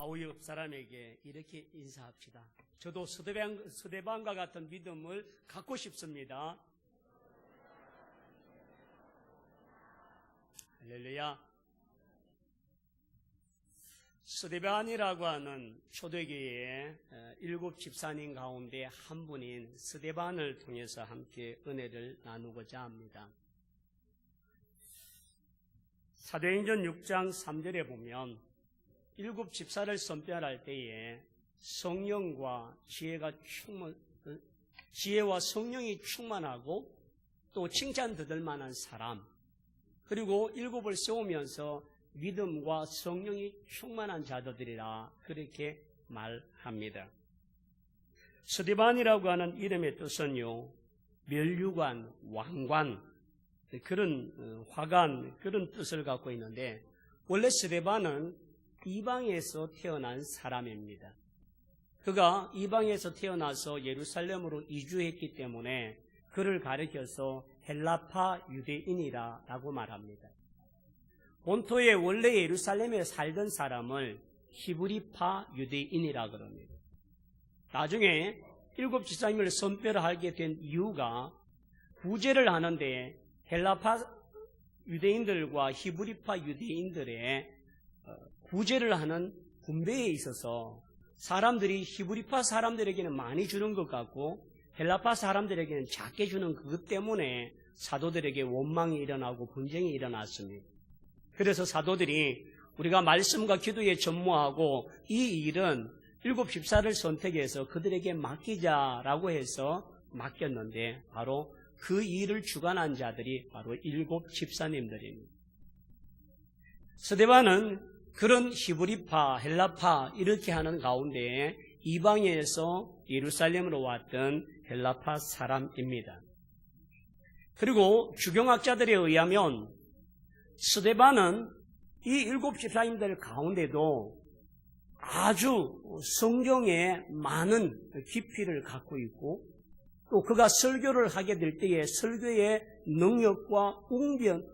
바로 옆 사람에게 이렇게 인사합시다. 저도 스데반과 같은 믿음을 갖고 싶습니다. 할렐루야. 스데반이라고 하는 초대교회의 7 집사님 가운데 한 분인 스데반을 통해서 함께 은혜를 나누고자 합니다. 사도행전 6장 3절에 보면 7 집사를 선별할 때에 성령과 지혜와 성령이 충만하고 또 칭찬 듣을 만한 사람, 그리고 7을 세우면서 믿음과 성령이 충만한 자들이라 그렇게 말합니다. 스데반이라고 하는 이름의 뜻은요, 멸류관, 왕관, 그런 화관, 그런 뜻을 갖고 있는데, 원래 스데반은 이방에서 태어난 사람입니다. 그가 이방에서 태어나서 예루살렘으로 이주했기 때문에 그를 가리켜서 헬라파 유대인이라고 말합니다. 본토에 원래 예루살렘에 살던 사람을 히브리파 유대인이라 그럽니다. 나중에 7 집사님을 선별하게 된 이유가 구제를 하는데 헬라파 유대인들과 히브리파 유대인들의 구제를 하는 분배에 있어서 사람들이 히브리파 사람들에게는 많이 주는 것 같고 헬라파 사람들에게는 작게 주는 그것 때문에 사도들에게 원망이 일어나고 분쟁이 일어났습니다. 그래서 사도들이 우리가 말씀과 기도에 전무하고 이 일은 7 집사를 선택해서 그들에게 맡기자라고 해서 맡겼는데 바로 그 일을 주관한 자들이 바로 7 집사님들입니다. 스데반은 그런 히브리파, 헬라파 이렇게 하는 가운데 이방에서 예루살렘으로 왔던 헬라파 사람입니다. 그리고 주경학자들에 의하면 스데반은 이 7 집사님들 가운데도 아주 성경에 많은 깊이를 갖고 있고 또 그가 설교를 하게 될 때에 설교의 능력과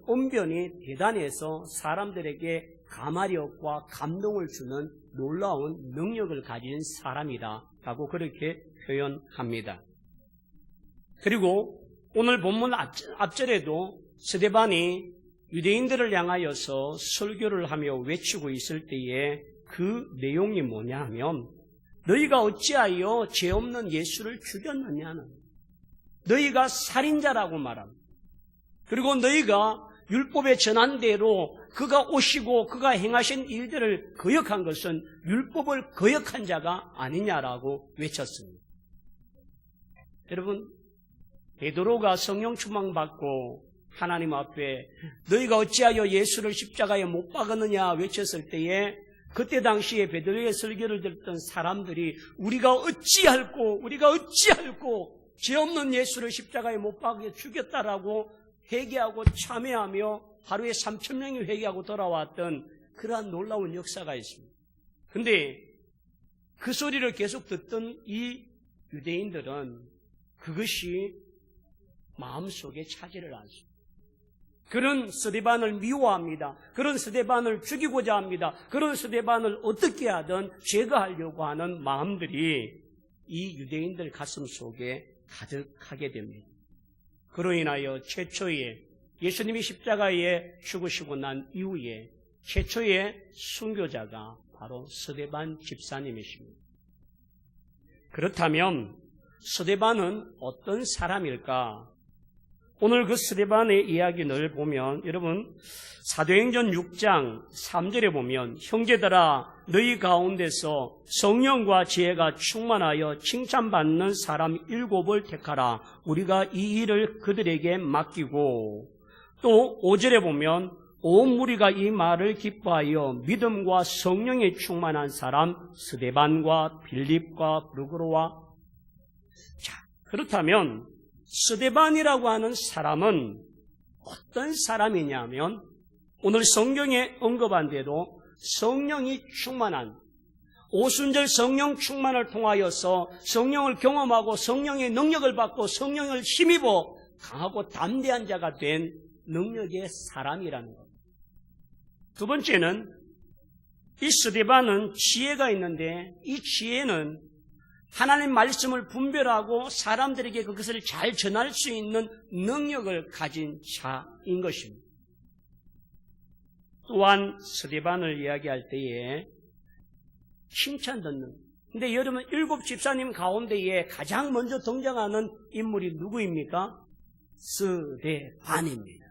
언변이 대단해서 사람들에게 감화력과 감동을 주는 놀라운 능력을 가진 사람이라고 그렇게 표현합니다. 그리고 오늘 본문 앞절에도 스데반이 유대인들을 향하여서 설교를 하며 외치고 있을 때에 그 내용이 뭐냐 하면 너희가 어찌하여 죄 없는 예수를 죽였느냐는 너희가 살인자라고 말합니다. 그리고 너희가 율법에 전한 대로 그가 오시고 그가 행하신 일들을 거역한 것은 율법을 거역한 자가 아니냐라고 외쳤습니다. 여러분, 베드로가 성령 충만받고 하나님 앞에 너희가 어찌하여 예수를 십자가에 못 박았느냐 외쳤을 때에 그때 당시에 베드로의 설교를 듣던 사람들이 우리가 어찌할꼬 죄 없는 예수를 십자가에 못 박아 죽였다라고 회개하고 참회하며 하루에 3,000명이 회개하고 돌아왔던 그러한 놀라운 역사가 있습니다. 그런데 그 소리를 계속 듣던 이 유대인들은 그것이 마음속에 차지를 않습니다. 그런 스데반을 미워합니다. 그런 스데반을 죽이고자 합니다. 그런 스데반을 어떻게 하든 제거하려고 하는 마음들이 이 유대인들 가슴 속에 가득하게 됩니다. 그로 인하여 최초의 예수님이 십자가에 죽으시고 난 이후에 최초의 순교자가 바로 스데반 집사님이십니다. 그렇다면 스데반은 어떤 사람일까? 오늘 그 스데반의 이야기를 보면 여러분 사도행전 6장 3절에 보면 형제들아 너희 가운데서 성령과 지혜가 충만하여 칭찬받는 사람 7을 택하라. 우리가 이 일을 그들에게 맡기고 또 5절에 보면 온 무리가 이 말을 기뻐하여 믿음과 성령에 충만한 사람 스데반과 빌립과 브루고로와 그렇다면 스데반이라고 하는 사람은 어떤 사람이냐면 오늘 성경에 언급한 대로 성령이 충만한 오순절 성령 충만을 통하여서 성령을 경험하고 성령의 능력을 받고 성령을 힘입어 강하고 담대한 자가 된 능력의 사람이라는 것. 두 번째는 이 스데반은 지혜가 있는데 이 지혜는 하나님 말씀을 분별하고 사람들에게 그것을 잘 전할 수 있는 능력을 가진 자인 것입니다. 또한 스데반을 이야기할 때에 칭찬 듣는, 근데 여러분 7 집사님 가운데에 가장 먼저 등장하는 인물이 누구입니까? 스데반입니다.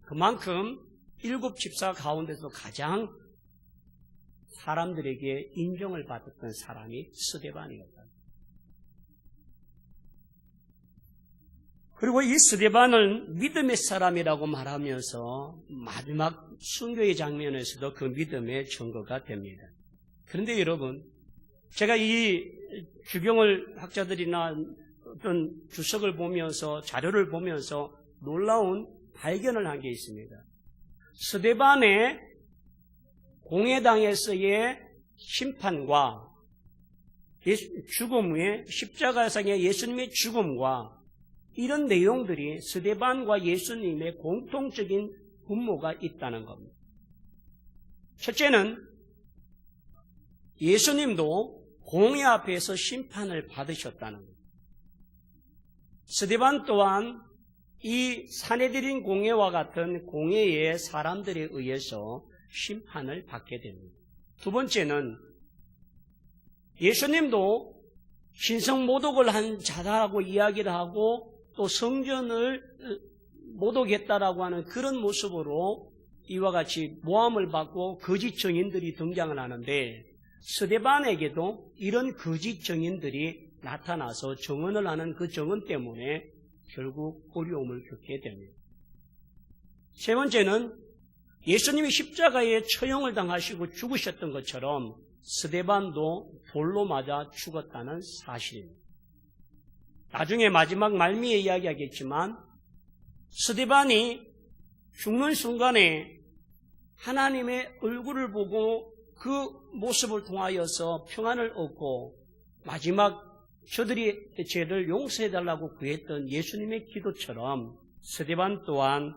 그만큼 7 집사 가운데서 가장 사람들에게 인정을 받았던 사람이 스데반이었다. 그리고 이 스데반을 믿음의 사람이라고 말하면서 마지막 순교의 장면에서도 그 믿음의 증거가 됩니다. 그런데 여러분, 제가 이 주경을 학자들이나 어떤 주석을 보면서 자료를 보면서 놀라운 발견을 한 게 있습니다. 스데반의 공회당에서의 심판과 죽음 후에 십자가상의 예수님의 죽음과 이런 내용들이 스데반과 예수님의 공통적인 분모가 있다는 겁니다. 첫째는 예수님도 공회 앞에서 심판을 받으셨다는 겁니다. 스데반 또한 이 사내들인 공회와 같은 공회의 사람들에 의해서 심판을 받게 됩니다. 두 번째는 예수님도 신성모독을 한 자다라고 이야기를 하고 또 성전을 모독했다라고 하는 그런 모습으로 이와 같이 모함을 받고 거짓 증인들이 등장을 하는데 스데반에게도 이런 거짓 증인들이 나타나서 증언을 하는 그 증언 때문에 결국 어려움을 겪게 됩니다. 세 번째는 예수님이 십자가에 처형을 당하시고 죽으셨던 것처럼 스데반도 돌로 맞아 죽었다는 사실입니다. 나중에 마지막 말미에 이야기하겠지만 스데반이 죽는 순간에 하나님의 얼굴을 보고 그 모습을 통하여서 평안을 얻고 마지막 저들이 죄를 용서해달라고 구했던 예수님의 기도처럼 스데반 또한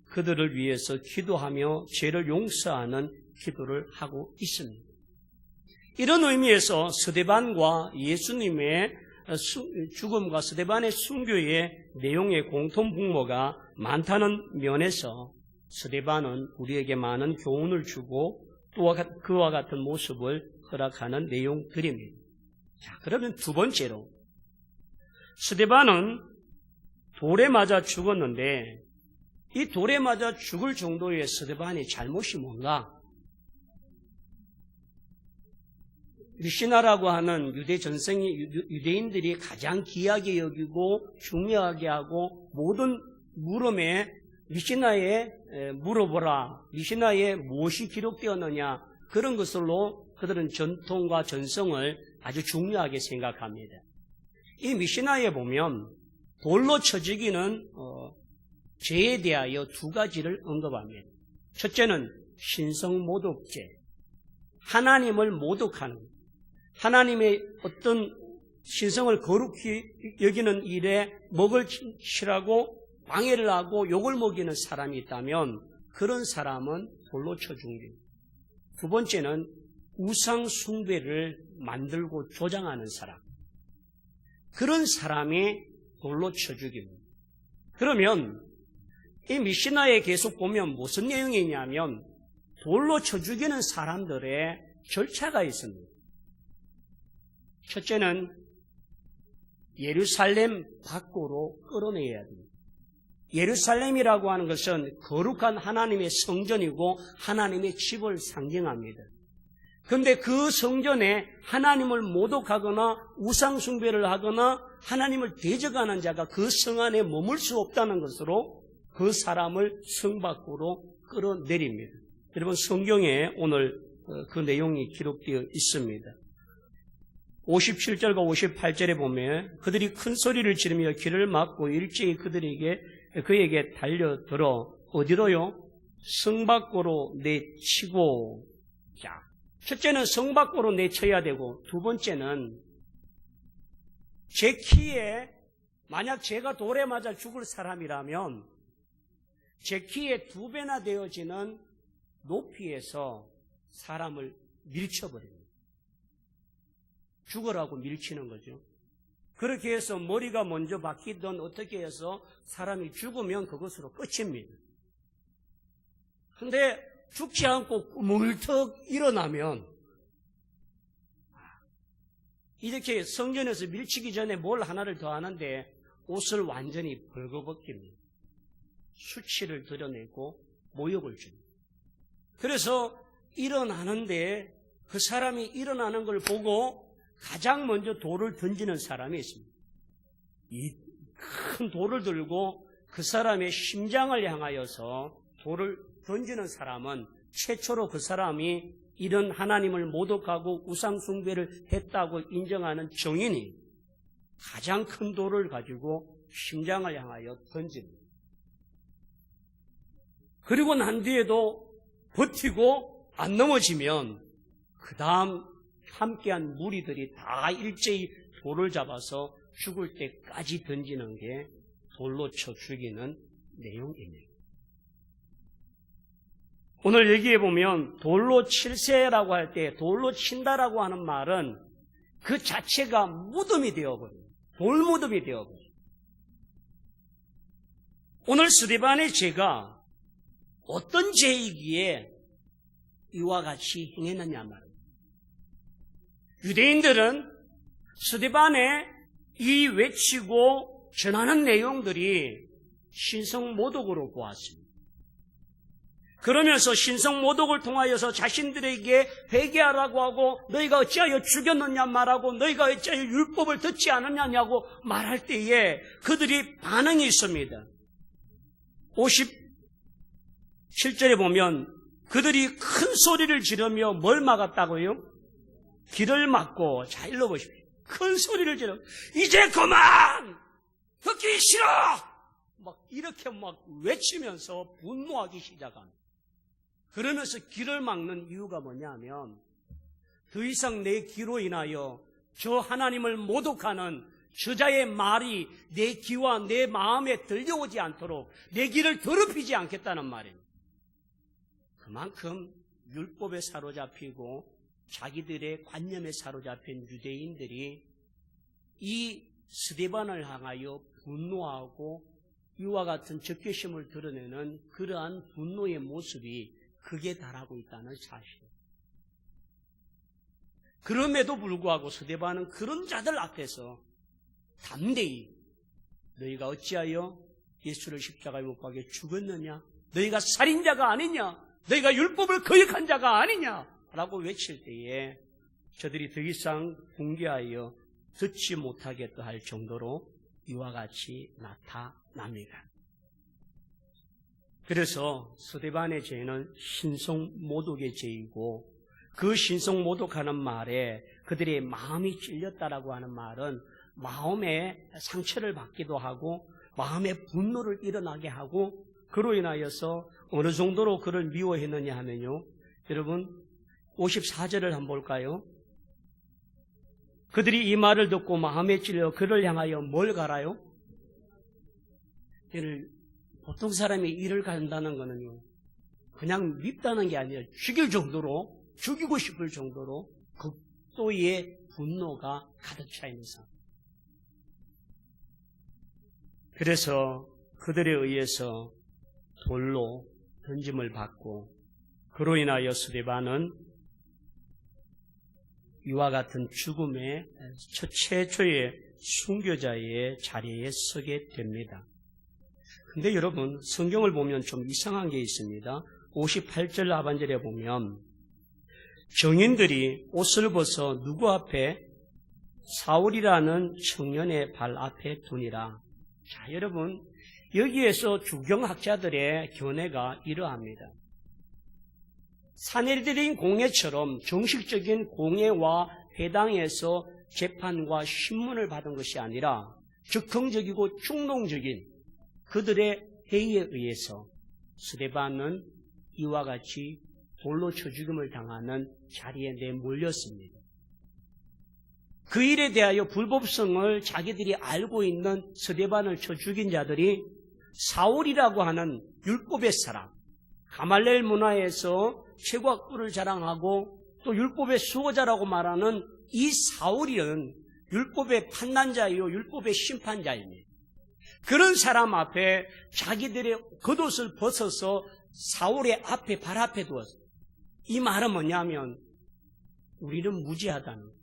그들을 위해서 기도하며 죄를 용서하는 기도를 하고 있습니다. 이런 의미에서 스데반과 예수님의 죽음과 스데반의 순교의 내용의 공통분모가 많다는 면에서 스데반은 우리에게 많은 교훈을 주고 또 그와 같은 모습을 허락하는 내용들입니다. 자, 그러면 두 번째로 스데반은 돌에 맞아 죽었는데 이 돌에 맞아 죽을 정도의 스데반의 잘못이 뭔가? 미시나라고 하는 유대 전생이 유대인들이 가장 귀하게 여기고 중요하게 하고 모든 물음에 미시나에 물어보라. 미시나에 무엇이 기록되었느냐. 그런 것으로 그들은 전통과 전성을 아주 중요하게 생각합니다. 이 미시나에 보면 돌로 쳐 죽이는 죄에 대하여 두 가지를 언급합니다. 첫째는 신성모독죄. 하나님을 모독하는, 하나님의 어떤 신성을 거룩히 여기는 일에 먹을 치라고 방해를 하고 욕을 먹이는 사람이 있다면 그런 사람은 돌로 쳐 죽입니다. 두 번째는 우상 숭배를 만들고 조장하는 사람. 그런 사람이 돌로 쳐 죽입니다. 그러면 이 미시나에 계속 보면 무슨 내용이 있냐면 돌로 쳐 죽이는 사람들의 절차가 있습니다. 첫째는 예루살렘 밖으로 끌어내야 됩니다. 예루살렘이라고 하는 것은 거룩한 하나님의 성전이고 하나님의 집을 상징합니다. 그런데 그 성전에 하나님을 모독하거나 우상 숭배를 하거나 하나님을 대적하는 자가 그 성 안에 머물 수 없다는 것으로 그 사람을 성 밖으로 끌어내립니다. 여러분 성경에 오늘 그 내용이 기록되어 있습니다. 57절과 58절에 보면 그들이 큰 소리를 지르며 길을 막고 일제히 그에게 달려들어 어디로요? 성 밖으로 내치고. 자, 첫째는 성 밖으로 내쳐야 되고 두 번째는 제 키에 만약 제가 돌에 맞아 죽을 사람이라면 제 키에 2배나 되어지는 높이에서 사람을 밀쳐버립니다. 죽으라고 밀치는 거죠. 그렇게 해서 머리가 먼저 박히든 어떻게 해서 사람이 죽으면 그것으로 끝입니다. 근데 죽지 않고 물떡 일어나면 이렇게 성전에서 밀치기 전에 뭘 하나를 더 하는데 옷을 완전히 벌거벗깁니다. 수치를 드러내고 모욕을 줍니다. 그래서 일어나는데 그 사람이 일어나는 걸 보고 가장 먼저 돌을 던지는 사람이 있습니다. 이 큰 돌을 들고 그 사람의 심장을 향하여서 돌을 던지는 사람은 최초로 그 사람이 이런 하나님을 모독하고 우상숭배를 했다고 인정하는 정인이 가장 큰 돌을 가지고 심장을 향하여 던집니다. 그리고 난 뒤에도 버티고 안 넘어지면 그 다음 함께한 무리들이 다 일제히 돌을 잡아서 죽을 때까지 던지는 게 돌로 쳐 죽이는 내용입니다. 오늘 얘기해 보면 돌로 칠세라고 할 때 돌로 친다라고 하는 말은 그 자체가 무덤이 되어버려요. 돌무덤이 되어버려요. 오늘 스데반의 죄가 어떤 죄이기에 이와 같이 행했느냐 말입니다. 유대인들은 스데반의 이 외치고 전하는 내용들이 신성모독으로 보았습니다. 그러면서 신성모독을 통하여서 자신들에게 회개하라고 하고 너희가 어찌하여 죽였느냐 말하고 너희가 어찌하여 율법을 듣지 않았냐고 말할 때에 그들이 반응이 있습니다. 57절에 보면 그들이 큰 소리를 지르며 뭘 막았다고요? 길을 막고, 자 읽어보십시오. 큰 소리를 지르 이제 그만! 듣기 싫어! 막 이렇게 막 외치면서 분노하기 시작합니다. 그러면서 길을 막는 이유가 뭐냐면 더 이상 내 귀로 인하여 저 하나님을 모독하는 저자의 말이 내 귀와 내 마음에 들려오지 않도록 내 귀를 더럽히지 않겠다는 말입니다. 그만큼 율법에 사로잡히고 자기들의 관념에 사로잡힌 유대인들이 이 스데반을 향하여 분노하고 이와 같은 적개심을 드러내는 그러한 분노의 모습이 극에 달하고 있다는 사실. 그럼에도 불구하고 스데반은 그런 자들 앞에서 담대히 너희가 어찌하여 예수를 십자가에 못 박아 죽었느냐? 너희가 살인자가 아니냐? 너희가 율법을 거역한 자가 아니냐? 라고 외칠 때에 저들이 더 이상 붕괴하여 듣지 못하겠다 할 정도로 이와 같이 나타납니다. 그래서 스데반의 죄는 신성모독의 죄이고 그 신성모독하는 말에 그들의 마음이 찔렸다라고 하는 말은 마음에 상처를 받기도 하고 마음에 분노를 일어나게 하고 그로 인하여서 어느 정도로 그를 미워했느냐 하면요. 여러분 54절을 한번 볼까요? 그들이 이 말을 듣고 마음에 찔려 그를 향하여 뭘 갈아요? 보통 사람이 일을 간다는 거는요. 그냥 밉다는 게 아니라 죽일 정도로 죽이고 싶을 정도로 극도의 분노가 가득 차 있는 상황. 그래서 그들에 의해서 돌로 던짐을 받고 그로 인하여 스데반은 이와 같은 죽음의 최초의 순교자의 자리에 서게 됩니다. 근데 여러분 성경을 보면 좀 이상한 게 있습니다. 58절 하반절에 보면 정인들이 옷을 벗어 누구 앞에? 사울이라는 청년의 발 앞에 두니라. 자, 여러분 여기에서 주경학자들의 견해가 이러합니다. 사내들인 공회처럼 정식적인 공회와 회당에서 재판과 신문을 받은 것이 아니라 적극적이고 충동적인 그들의 회의에 의해서 스데반은 이와 같이 돌로 쳐 죽임을 당하는 자리에 내몰렸습니다. 그 일에 대하여 불법성을 자기들이 알고 있는 스데반을 쳐 죽인 자들이 사울이라고 하는 율법의 사람, 가말렐 문화에서 최고 꿀을 자랑하고 또 율법의 수호자라고 말하는 이 사울이는 율법의 판단자이요 율법의 심판자입니다. 그런 사람 앞에 자기들의 겉옷을 벗어서 사울의 앞에 발 앞에 두었어요. 이 말은 뭐냐면 우리는 무지하다는 거예요.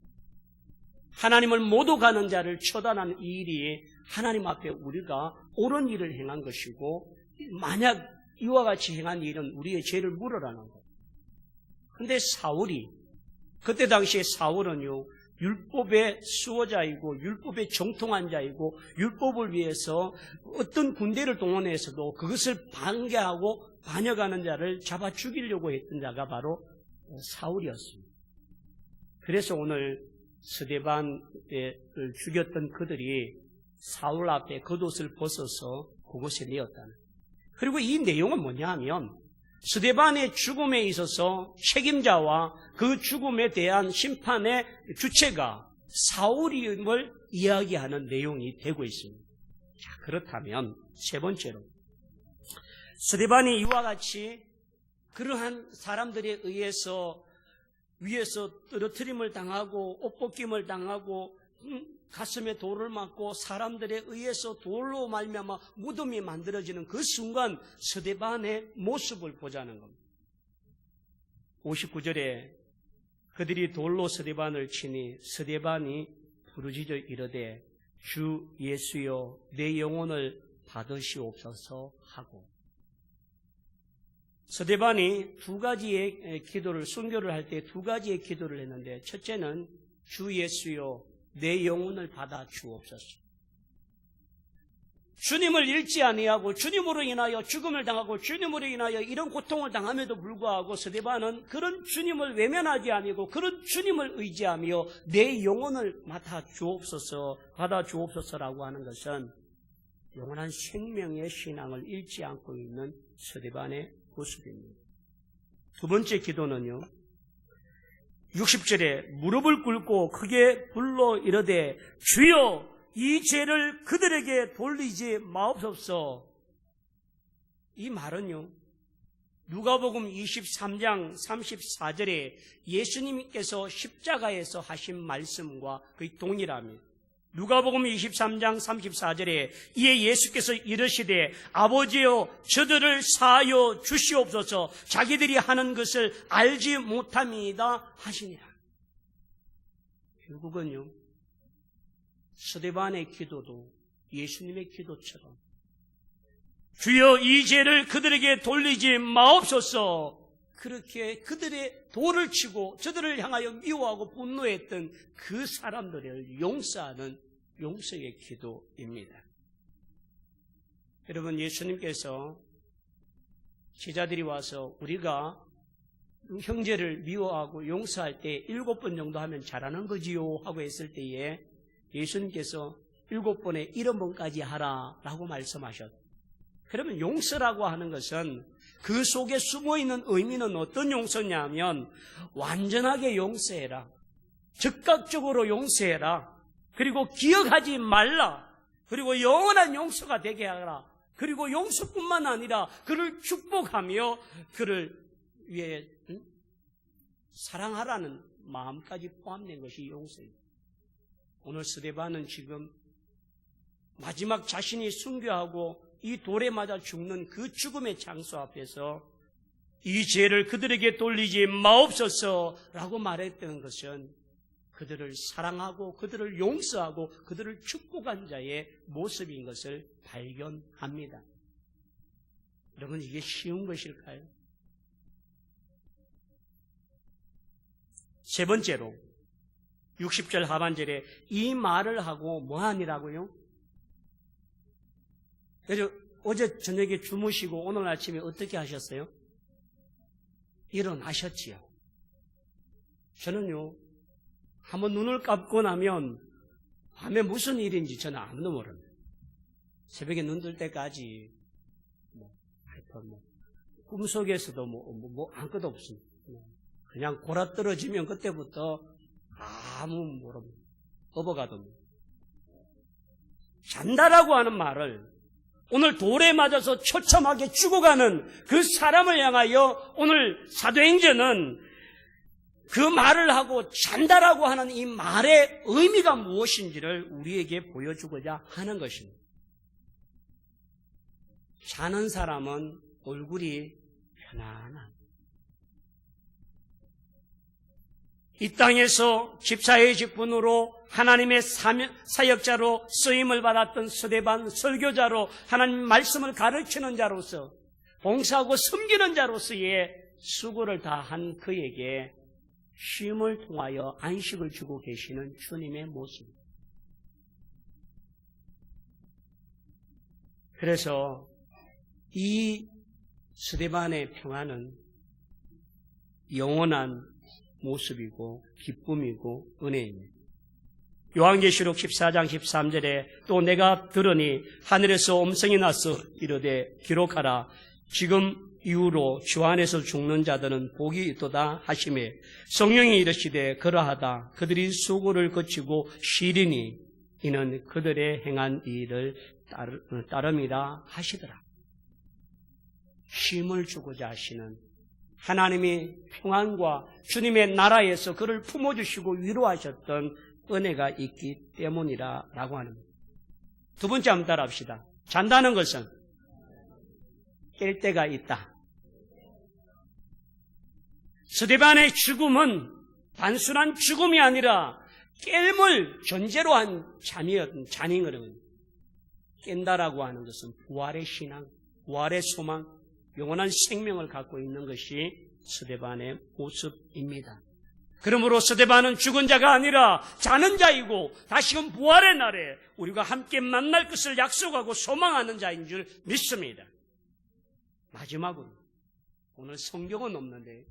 하나님을 못 오가는 자를 처단하는 이 일이 하나님 앞에 우리가 옳은 일을 행한 것이고 만약 이와 같이 행한 일은 우리의 죄를 물으라는 거예요. 그런데 사울이 그때 당시에 사울은요 율법의 수호자이고 율법의 정통한 자이고 율법을 위해서 어떤 군대를 동원해서도 그것을 반개하고 반역하는 자를 잡아 죽이려고 했던 자가 바로 사울이었습니다. 그래서 오늘 스데반을 죽였던 그들이 사울 앞에 겉옷을 벗어서 그곳에 내었다는. 그리고 이 내용은 뭐냐 하면 스데반의 죽음에 있어서 책임자와 그 죽음에 대한 심판의 주체가 사울임을 이야기하는 내용이 되고 있습니다. 자, 그렇다면 세 번째로 스데반이 이와 같이 그러한 사람들에 의해서 위에서 떨어뜨림을 당하고 옷벗김을 당하고 가슴에 돌을 맞고 사람들에 의해서 돌로 말미암아 무덤이 만들어지는 그 순간 스데반의 모습을 보자는 겁니다. 59절에 그들이 돌로 스데반을 치니 스데반이 부르짖어 이르되 주 예수여 내 영혼을 받으시옵소서 하고, 스데반이 두 가지의 기도를, 순교를 할 때 두 가지의 기도를 했는데, 첫째는 주 예수여 내 영혼을 받아 주옵소서. 주님을 잃지 아니하고 주님으로 인하여 죽음을 당하고 주님으로 인하여 이런 고통을 당함에도 불구하고 스데반은 그런 주님을 외면하지 아니고 그런 주님을 의지하며 내 영혼을 받아 주옵소서라고 하는 것은 영원한 생명의 신앙을 잃지 않고 있는 스데반의 모습입니다. 두 번째 기도는요, 60절에 무릎을 꿇고 크게 불러 이르되 주여 이 죄를 그들에게 돌리지 마옵소서. 이 말은요, 누가복음 23장 34절에 예수님께서 십자가에서 하신 말씀과 거의 동일합니다. 누가복음 23장 34절에 이에 예수께서 이르시되 아버지여 저들을 사하여 주시옵소서 자기들이 하는 것을 알지 못함이다 하시니라. 결국은요, 스데반의 기도도 예수님의 기도처럼 주여 이 죄를 그들에게 돌리지 마옵소서, 그렇게 그들의 돌을 치고 저들을 향하여 미워하고 분노했던 그 사람들을 용서하는 용서의 기도입니다. 여러분, 예수님께서 제자들이 와서 우리가 형제를 미워하고 용서할 때 7번 정도 하면 잘하는 거지요 하고 했을 때에 예수님께서 7번에 70번까지 하라라고 말씀하셨어요. 그러면 용서라고 하는 것은 그 속에 숨어있는 의미는 어떤 용서냐면 완전하게 용서해라, 즉각적으로 용서해라, 그리고 기억하지 말라, 그리고 영원한 용서가 되게 하라, 그리고 용서뿐만 아니라 그를 축복하며 그를 위해 사랑하라는 마음까지 포함된 것이 용서입니다. 오늘 스데반은 지금 마지막 자신이 순교하고 이 돌에 맞아 죽는 그 죽음의 장소 앞에서 이 죄를 그들에게 돌리지 마옵소서라고 말했던 것은 그들을 사랑하고 그들을 용서하고 그들을 축복한 자의 모습인 것을 발견합니다. 여러분, 이게 쉬운 것일까요? 세 번째로 60절 하반절에 이 말을 하고 뭐하니라고요? 그래서 어제 저녁에 주무시고 오늘 아침에 어떻게 하셨어요? 일어나셨지요. 저는요, 한번 눈을 감고 나면 밤에 무슨 일인지 저는 아무도 모릅니다. 새벽에 눈 뜰 때까지 꿈속에서도 아무것도 없습니다. 그냥 골아 떨어지면 그때부터 아무 모릅니다. 업어가도. 잔다라고 하는 말을 오늘 돌에 맞아서 처참하게 죽어가는 그 사람을 향하여 오늘 사도행전은 그 말을 하고 잔다라고 하는 이 말의 의미가 무엇인지를 우리에게 보여주고자 하는 것입니다. 자는 사람은 얼굴이 편안한, 이 땅에서 집사의 직분으로 하나님의 사역자로 쓰임을 받았던 스데반 설교자로 하나님 말씀을 가르치는 자로서 봉사하고 섬기는 자로서의 수고를 다한 그에게 쉼을 통하여 안식을 주고 계시는 주님의 모습. 그래서 이 스데반의 평안은 영원한 모습이고 기쁨이고 은혜입니다. 요한계시록 14장 13절에 또 내가 들으니 하늘에서 음성이 나서 이르되 기록하라. 지금 이후로 주 안에서 죽는 자들은 복이 있도다 하시매 성령이 이르시되 그러하다. 그들이 수고를 거치고 쉬리니 이는 그들의 행한 일을 따름이라 하시더라. 쉼을 주고자 하시는 하나님의 평안과 주님의 나라에서 그를 품어주시고 위로하셨던 은혜가 있기 때문이라고 하는 겁니다. 두 번째 한번 따라합시다. 잔다는 것은 깰 때가 있다. 스데반의 죽음은 단순한 죽음이 아니라 깰을 전제로 한 잔인 거거든요. 깬다라고 하는 것은 부활의 신앙, 부활의 소망, 영원한 생명을 갖고 있는 것이 스데반의 모습입니다. 그러므로 스데반은 죽은 자가 아니라 자는 자이고 다시금 부활의 날에 우리가 함께 만날 것을 약속하고 소망하는 자인 줄 믿습니다. 마지막으로 오늘 성경은 없는데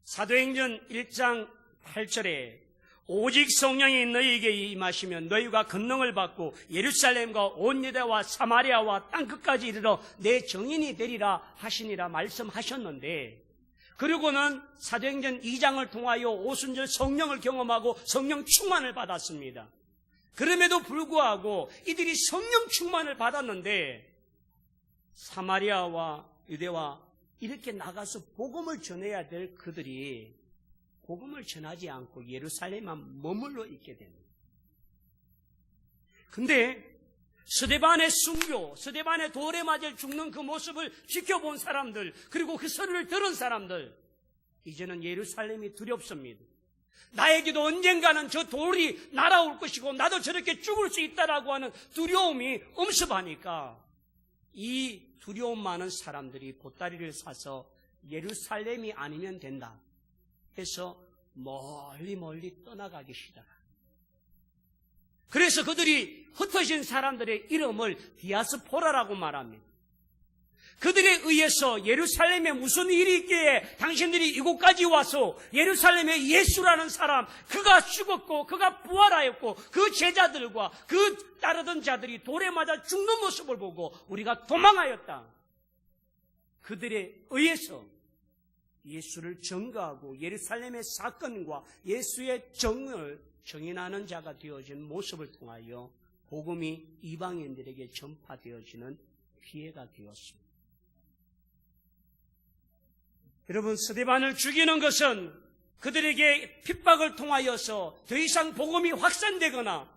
사도행전 1장 8절에 오직 성령이 너희에게 임하시면 너희가 권능을 받고 예루살렘과 온 유대와 사마리아와 땅끝까지 이르러 내 증인이 되리라 하시니라 말씀하셨는데, 그리고는 사도행전 2장을 통하여 오순절 성령을 경험하고 성령 충만을 받았습니다. 그럼에도 불구하고 이들이 성령 충만을 받았는데 사마리아와 유대와 이렇게 나가서 복음을 전해야 될 그들이 복음을 전하지 않고 예루살렘만 머물러 있게 됩니다. 근데 스데반의 순교, 스데반의 돌에 맞아 죽는 그 모습을 지켜본 사람들, 그리고 그 소리를 들은 사람들, 이제는 예루살렘이 두렵습니다. 나에게도 언젠가는 저 돌이 날아올 것이고 나도 저렇게 죽을 수 있다라고 하는 두려움이 엄습하니까 이 두려움 많은 사람들이 보따리를 사서 예루살렘이 아니면 된다 해서 멀리 떠나가기 시작합니다. 그래서 그들이 흩어진 사람들의 이름을 디아스포라라고 말합니다. 그들에 의해서 예루살렘에 무슨 일이 있기에 당신들이 이곳까지 와서 예루살렘에 예수라는 사람, 그가 죽었고 그가 부활하였고 그 제자들과 그 따르던 자들이 돌에 맞아 죽는 모습을 보고 우리가 도망하였다. 그들에 의해서 예수를 증거하고 예루살렘의 사건과 예수의 정을 정인하는 자가 되어진 모습을 통하여 복음이 이방인들에게 전파되어지는 기회가 되었습니다. 여러분, 스데반을 죽이는 것은 그들에게 핍박을 통하여서 더 이상 복음이 확산되거나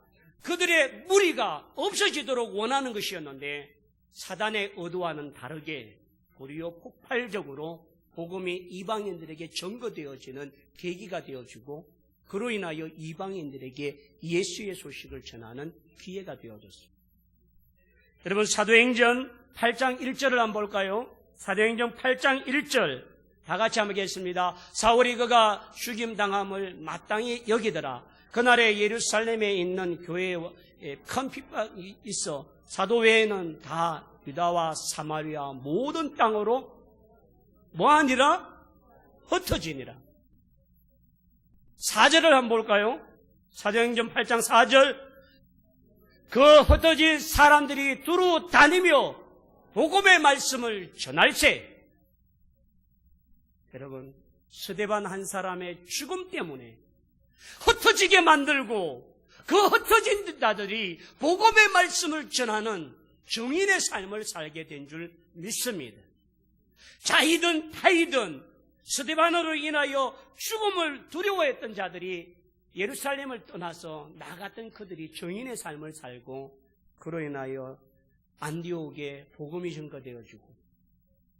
그들의 무리가 없어지도록 원하는 것이었는데, 사단의 의도와는 다르게 도리어 폭발적으로 복음이 이방인들에게 전거되어지는 계기가 되어지고 그로 인하여 이방인들에게 예수의 소식을 전하는 기회가 되어졌습니다. 여러분, 사도행전 8장 1절을 한번 볼까요? 사도행전 8장 1절 다 같이 한번 읽겠습니다. 사울이 그가 죽임당함을 마땅히 여기더라. 그날에 예루살렘에 있는 교회에 큰 핍박이 있어 사도 외에는 다 유다와 사마리아 모든 땅으로 뭐하니라? 흩어지니라. 4절을 한번 볼까요? 사도행전 8장 4절. 그 흩어진 사람들이 두루 다니며 복음의 말씀을 전할세. 여러분, 스데반 한 사람의 죽음 때문에 흩어지게 만들고 그 흩어진 자들이 복음의 말씀을 전하는 정인의 삶을 살게 된 줄 믿습니다. 자이든 타이든 스데반으로 인하여 죽음을 두려워했던 자들이 예루살렘을 떠나서 나갔던 그들이 정인의 삶을 살고 그로 인하여 안디옥에 복음이 전거되어지고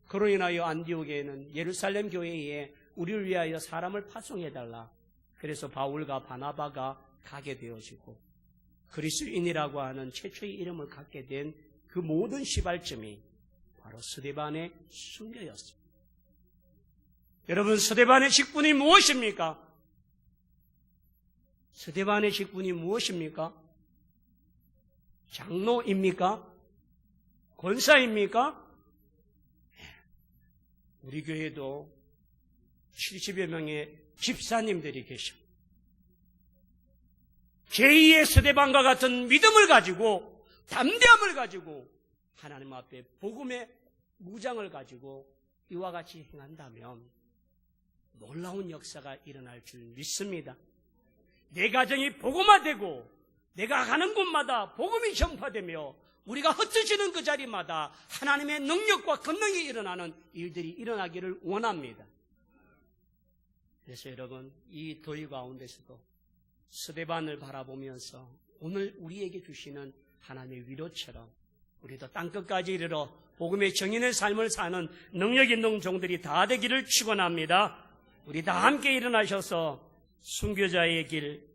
그로 인하여 안디옥에는 예루살렘 교회에 우리를 위하여 사람을 파송해달라. 그래서 바울과 바나바가 가게 되어지고 그리스도인이라고 하는 최초의 이름을 갖게 된 그 모든 시발점이 바로 스데반의 순교였습니다. 여러분, 스데반의 직분이 무엇입니까? 스데반의 직분이 무엇입니까? 장로입니까? 권사입니까? 우리 교회도 70여 명의 집사님들이 계십니다. 제2의 스데반과 같은 믿음을 가지고 담대함을 가지고 하나님 앞에 복음의 무장을 가지고 이와 같이 행한다면 놀라운 역사가 일어날 줄 믿습니다. 내 가정이 복음화되고 내가 가는 곳마다 복음이 전파되며 우리가 흩어지는 그 자리마다 하나님의 능력과 권능이 일어나는 일들이 일어나기를 원합니다. 그래서 여러분, 이 더위 가운데서도 스데반을 바라보면서 오늘 우리에게 주시는 하나님의 위로처럼 우리도 땅끝까지 이르러 복음의 정인의 삶을 사는 능력 있는 종들이 다 되기를 축원합니다. 우리 다 함께 일어나셔서 순교자의 길